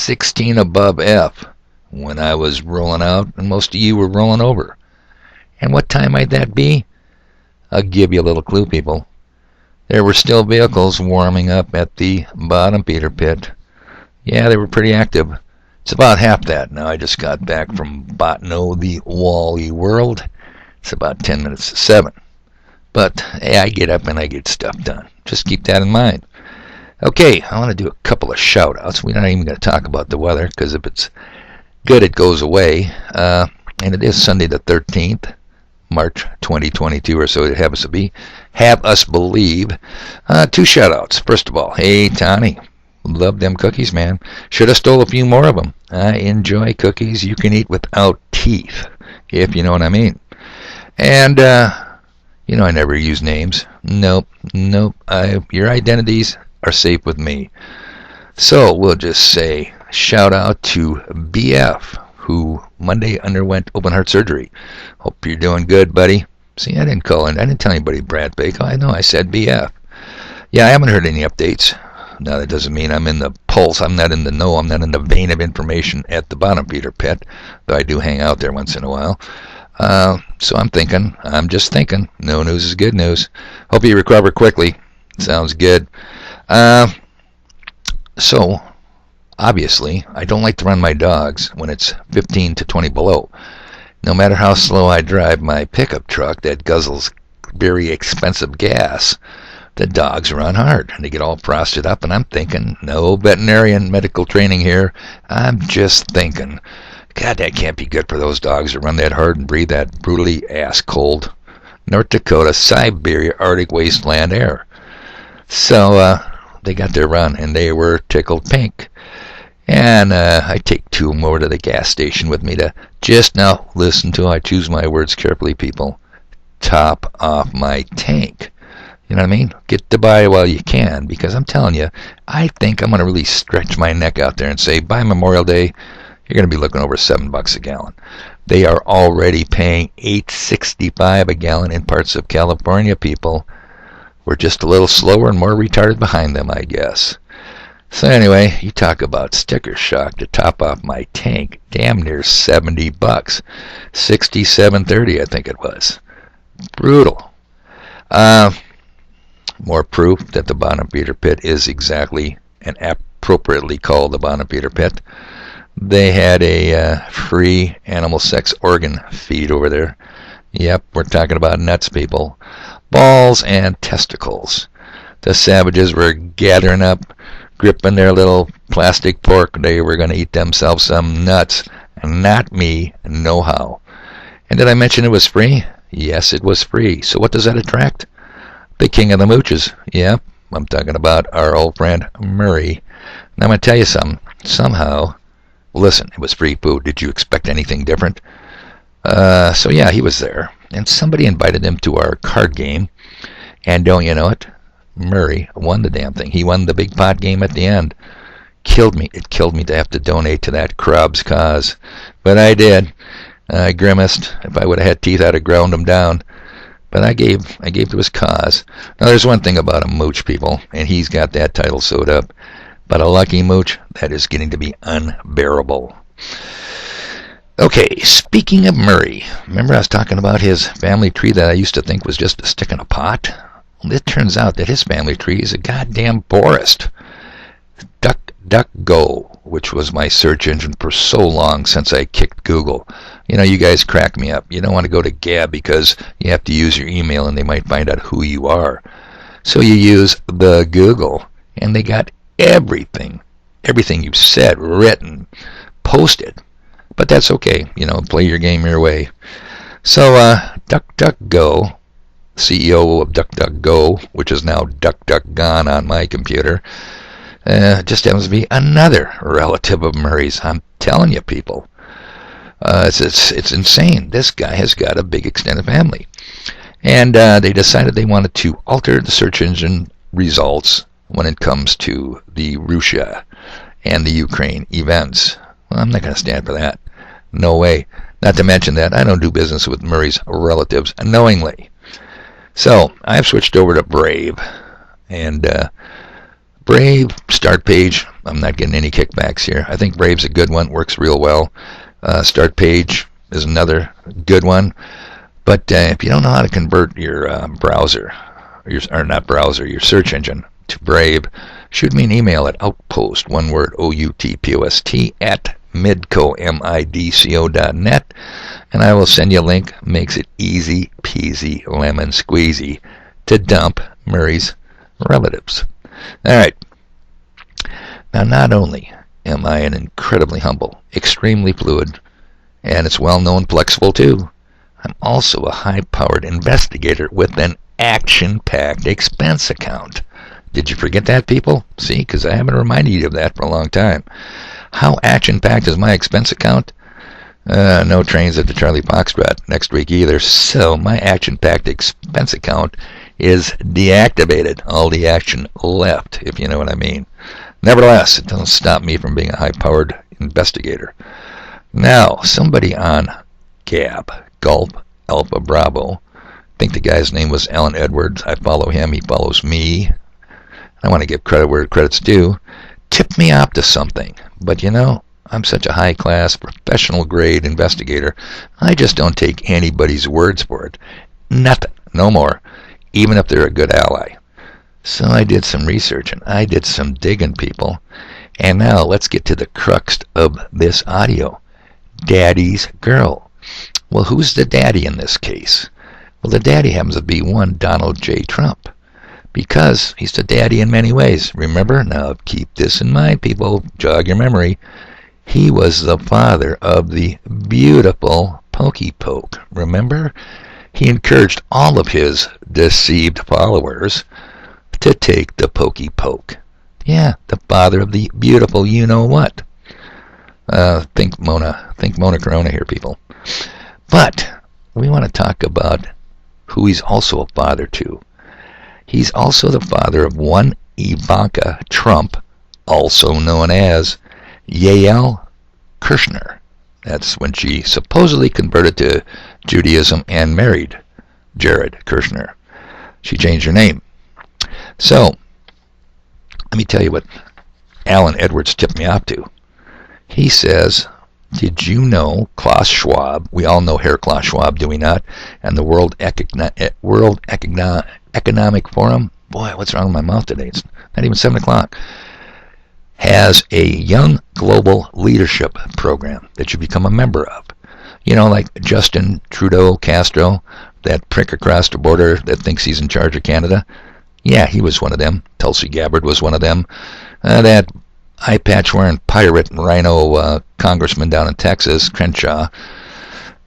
16 above F when I was rolling out and most of you were rolling over. And what time might that be? I'll give you a little clue, people. There were still vehicles warming up at the bottom feeder pit. Yeah, they were pretty active. It's about half that. Now I just got back from Botno, the Wally World. It's about 10 minutes to 7. But hey, I get up and I get stuff done. Just keep that in mind. Okay, I want to do a couple of shout-outs. We're not even going to talk about the weather, because if it's good, it goes away. And it is Sunday the 13th, March 2022, or so it have us believe. 2 shout-outs. First of all, hey, Tony. Love them cookies, man. Should have stole a few more of them. I enjoy cookies you can eat without teeth, if you know what I mean. And, you know I never use names. Nope. Your identities are safe with me. So we'll just say shout out to BF, who Monday underwent open heart surgery. Hope you're doing good, buddy. See, I didn't tell anybody Brad Baker. I know I said BF. Yeah, I haven't heard any updates. Now that doesn't mean I'm in the pulse. I'm not in the know. I'm not in the vein of information at the bottom feeder pit, though I do hang out there once in a while. So I'm just thinking. No news is good news. Hope you recover quickly. Sounds good. So, obviously, I don't like to run my dogs when it's 15 to 20 below. No matter how slow I drive my pickup truck that guzzles very expensive gas, the dogs run hard and they get all frosted up, and I'm thinking, no veterinarian medical training here. I'm just thinking, God, that can't be good for those dogs to run that hard and breathe that brutally ass-cold North Dakota, Siberia, Arctic wasteland air. So they got their run, and they were tickled pink. And I take 2 of them over to the gas station with me to just now listen to, I choose my words carefully, people, top off my tank. You know what I mean? Get to buy while you can, because I'm telling you, I think I'm going to really stretch my neck out there and say, by Memorial Day, you're going to be looking over $7 a gallon. They are already paying $8.65 a gallon in parts of California, people. We're just a little slower and more retarded behind them, I guess. So anyway, you talk about sticker shock to top off my tank. Damn near $70. $67.30, I think it was. Brutal. More proof that the bottom feeder pit is exactly and appropriately called the bottom feeder pit. They had a free animal sex organ feed over there. Yep, we're talking about nuts, people. Balls and testicles. The savages were gathering up, gripping their little plastic fork. They were going to eat themselves some nuts. Not me, no how. And did I mention it was free? Yes, it was free. So what does that attract? The king of the mooches. Yep, I'm talking about our old friend Murray. Now I'm going to tell you something. Somehow, listen, it was free food. Did you expect anything different? So yeah, he was there. And somebody invited him to our card game. And don't you know it? Murray won the damn thing. He won the big pot game at the end. Killed me. It killed me to have to donate to that crab's cause. But I did. I grimaced. If I would have had teeth, I'd have ground them down. But I gave to his cause. Now, there's one thing about a mooch, people, and he's got that title sewed up. But a lucky mooch, that is getting to be unbearable. Okay, speaking of Murray, remember I was talking about his family tree that I used to think was just a stick in a pot? Well, it turns out that his family tree is a goddamn forest. DuckDuckGo, which was my search engine for so long since I kicked Google. You know, you guys crack me up. You don't want to go to Gab because you have to use your email and they might find out who you are. So you use the Google, and they got everything you've said, written, posted. But that's okay. You know, play your game your way. So DuckDuckGo, CEO of DuckDuckGo, which is now DuckDuckGone on my computer, just happens to be another relative of Murray's. I'm telling you, people. It's insane. This guy has got a big extended family. And they decided they wanted to alter the search engine results when it comes to the Russia and the Ukraine events. Well, I'm not going to stand for that. No way. Not to mention that I don't do business with Murray's relatives knowingly. So I've switched over to Brave. And Brave, start page. I'm not getting any kickbacks here. I think Brave's a good one. Works real well. Start page is another good one. But if you don't know how to convert your browser, your search engine to Brave, shoot me an email at outpost, one word, OUTPOST, at midco.net, and I will send you a link. Makes it easy peasy lemon squeezy to dump Murray's relatives. All right. Now, not only am I an incredibly humble, extremely fluid, and it's well-known flexible too, I'm also a high-powered investigator with an action-packed expense account. Did you forget that, people? See, because I haven't reminded you of that for a long time. How action-packed is my expense account? No trains at the Charlie Foxtrot next week either, so my action-packed expense account is deactivated. All the action left, if you know what I mean. Nevertheless, it doesn't stop me from being a high-powered investigator. Now, somebody on Gab, Gulf Alpha Bravo, I think the guy's name was Alan Edwards. I follow him. He follows me. I want to give credit where credit's due. Tipped me up to something. But you know, I'm such a high-class, professional-grade investigator, I just don't take anybody's words for it. Nothing. No more. Even if they're a good ally. So I did some research, and I did some digging, people. And now let's get to the crux of this audio. Daddy's girl. Well, who's the daddy in this case? Well, the daddy happens to be one Donald J. Trump. Because he's the daddy in many ways. Remember? Now keep this in mind, people. Jog your memory. He was the father of the beautiful Pokey Poke. Remember? He encouraged all of his deceived followers to take the Pokey Poke. Yeah, the father of the beautiful you-know-what. Think Mona Corona here, people. But we want to talk about who he's also a father to. He's also the father of one Ivanka Trump, also known as Yael Kirshner. That's when she supposedly converted to Judaism and married Jared Kushner. She changed her name. So, let me tell you what Alan Edwards tipped me off to. He says, did you know Klaus Schwab, we all know Herr Klaus Schwab, do we not? And the World Economic Forum, boy, what's wrong with my mouth today? It's not even 7 o'clock. Has a young global leadership program that you become a member of. You know, like Justin Trudeau Castro, that prick across the border that thinks he's in charge of Canada. Yeah, he was one of them. Tulsi Gabbard was one of them. That eye patch wearing pirate and rhino congressman down in Texas, Crenshaw,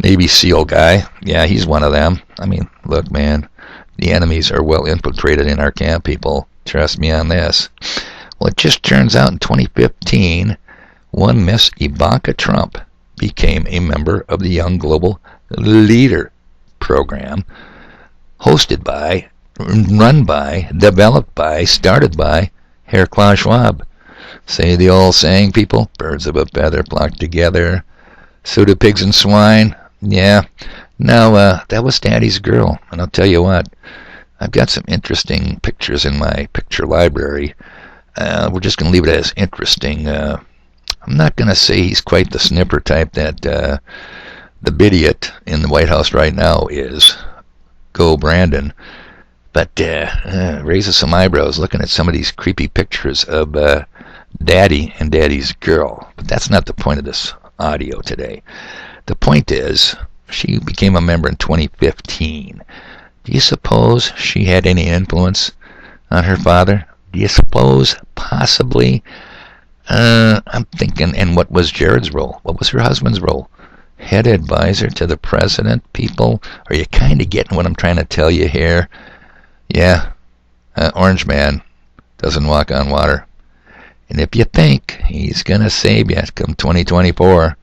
Navy SEAL guy. Yeah, he's one of them. I mean, look, man, the enemies are well infiltrated in our camp, people. Trust me on this. Well, it just turns out in 2015, one Miss Ivanka Trump became a member of the Young Global Leader program, hosted by, run by, developed by, started by Herr Klaus Schwab. Say the old saying, people, birds of a feather flock together. So do pigs and swine. Yeah. Now, that was Daddy's girl. And I'll tell you what, I've got some interesting pictures in my picture library. We're just going to leave it as interesting. I'm not going to say he's quite the snipper type that the bidiot in the White House right now is. Go Brandon. But raises some eyebrows looking at some of these creepy pictures of Daddy and Daddy's girl. But that's not the point of this audio today. The point is, she became a member in 2015. Do you suppose she had any influence on her father? Do you suppose possibly? I'm thinking, and what was Jared's role? What was her husband's role? Head advisor to the president, people? Are you kind of getting what I'm trying to tell you here? Yeah, Orange Man doesn't walk on water. And if you think he's going to save you come 2024,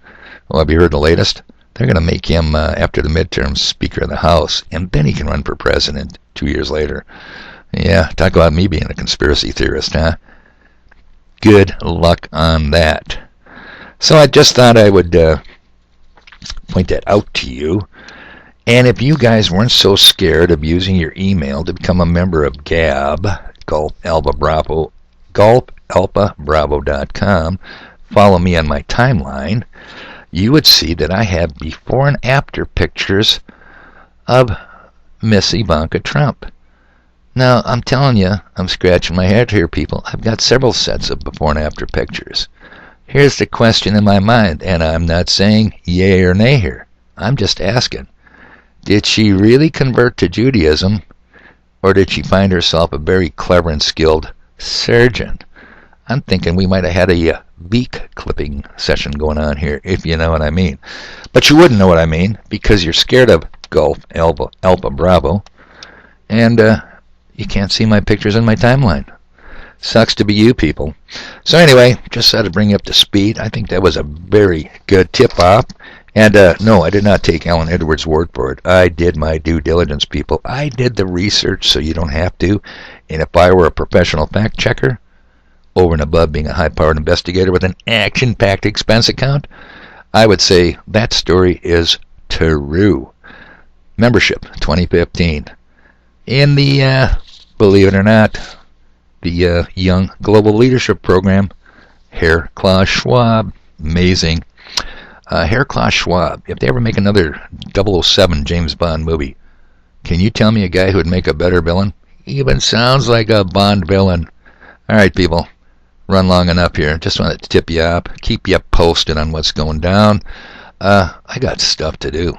well, have you heard the latest? They're going to make him, after the midterms, Speaker of the House, and then he can run for president 2 years later. Yeah, talk about me being a conspiracy theorist, huh? Good luck on that. So I just thought I would point that out to you. And if you guys weren't so scared of using your email to become a member of Gab, Gulf Alpha Bravo, golfalphabravo.com, follow me on my timeline, you would see that I have before and after pictures of Miss Ivanka Trump. Now, I'm telling you, I'm scratching my head here, people. I've got several sets of before and after pictures. Here's the question in my mind, and I'm not saying yay or nay here. I'm just asking, did she really convert to Judaism, or did she find herself a very clever and skilled surgeon? I'm thinking we might have had a beak clipping session going on here, if you know what I mean. But you wouldn't know what I mean, because you're scared of Golf Alpha Bravo, and you can't see my pictures in my timeline. Sucks to be you people. So anyway, just had to bring you up to speed. I think that was a very good tip-off. And no, I did not take Alan Edwards' word for it. I did my due diligence, people. I did the research so you don't have to. And if I were a professional fact checker, over and above being a high-powered investigator with an action-packed expense account, I would say that story is true. Membership 2015. In the, believe it or not, the Young Global Leadership Program, Herr Klaus Schwab. Amazing. Herr Klaus Schwab, if they ever make another 007 James Bond movie, can you tell me a guy who would make a better villain? He even sounds like a Bond villain. All right, people. Run long enough here. Just wanted to tip you up, keep you posted on what's going down. I got stuff to do.